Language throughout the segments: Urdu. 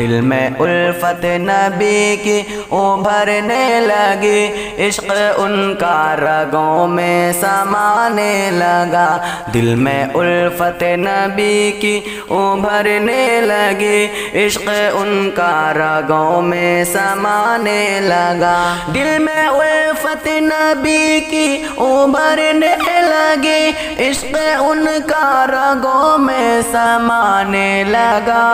دل میں الفت نبی کی ابھرنے لگی، عشق ان کا رگوں میں سمانے لگا، دل میں الفت نبی کی ابھرنے لگی، عشق ان کا رگوں میں سمانے لگا، دل میں الفت نبی کی ابھرنے لگی، عشق ان کا رگوں میں سمانے لگا،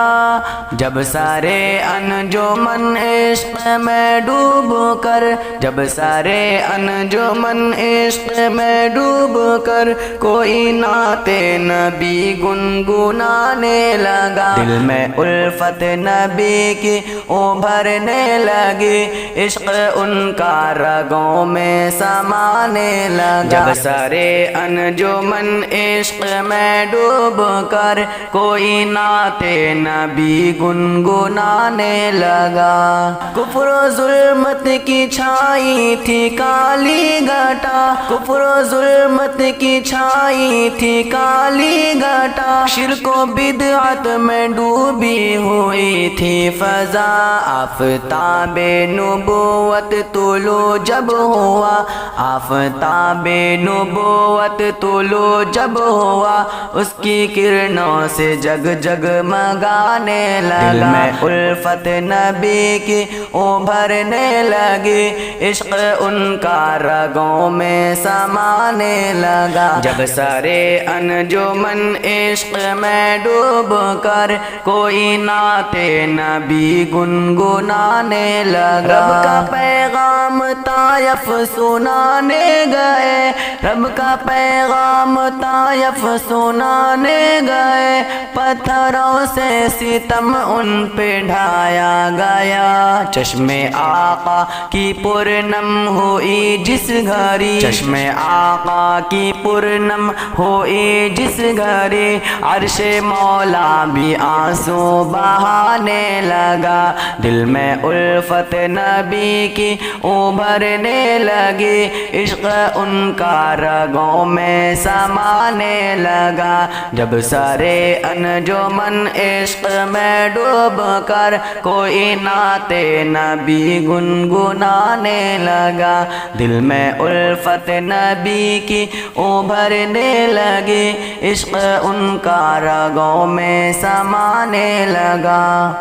جب سارے انجمن عشق میں ڈوب کر، جب سارے انجمن عشق میں ڈوب کر کوئی نعت نبی گنگنانے لگا، دل میں الفت نبی کی ابھرنے لگی، عشق ان کا رگوں میں سمانے لگا، جب سارے انجمن عشق میں ڈوب کر کوئی نعت نبی گنگنانے لگا، کفر و ظلمت کی چھائی تھی کالی گھٹا، کفر و ظلمت کی چھائی تھی کالی گھٹا، شرک و بدعت میں ڈوبی ہوئی تھی فضا، آفتاب نبوت طلوع جب ہوا، آفتاب نبوت طلوع جب ہوا، اس کی کرنوں سے جگ جگمگانے لگا، دل میں الفت نبی کی ابھرنے لگی، عشق ان کا رگوں میں سمانے لگا، جب سارے انجمن عشق میں ڈوب کر کوئی نعت نبی گنگنانے لگا، رب کا پیغام طائف سنانے گئے، رب کا پیغام طائف سنانے گئے، پتھروں سے ستم ان پہ ڈھایا گیا، چشم آقا کی پرنم ہوئی جس گھڑی، چشم آقا کی پرنم ہوئی جس گھڑی، عرش مولا بھی آنسو بہانے لگا، دل میں الفت نبی کی ابھرنے لگی، عشق ان کا رگوں میں سمانے لگا، جب سارے انجمن عشق میں ڈوب کر کوئی نعت نبی گنگنانے لگا، دل میں الفت نبی کی ابھرنے لگی، عشق ان کا رگوں میں سمانے لگا۔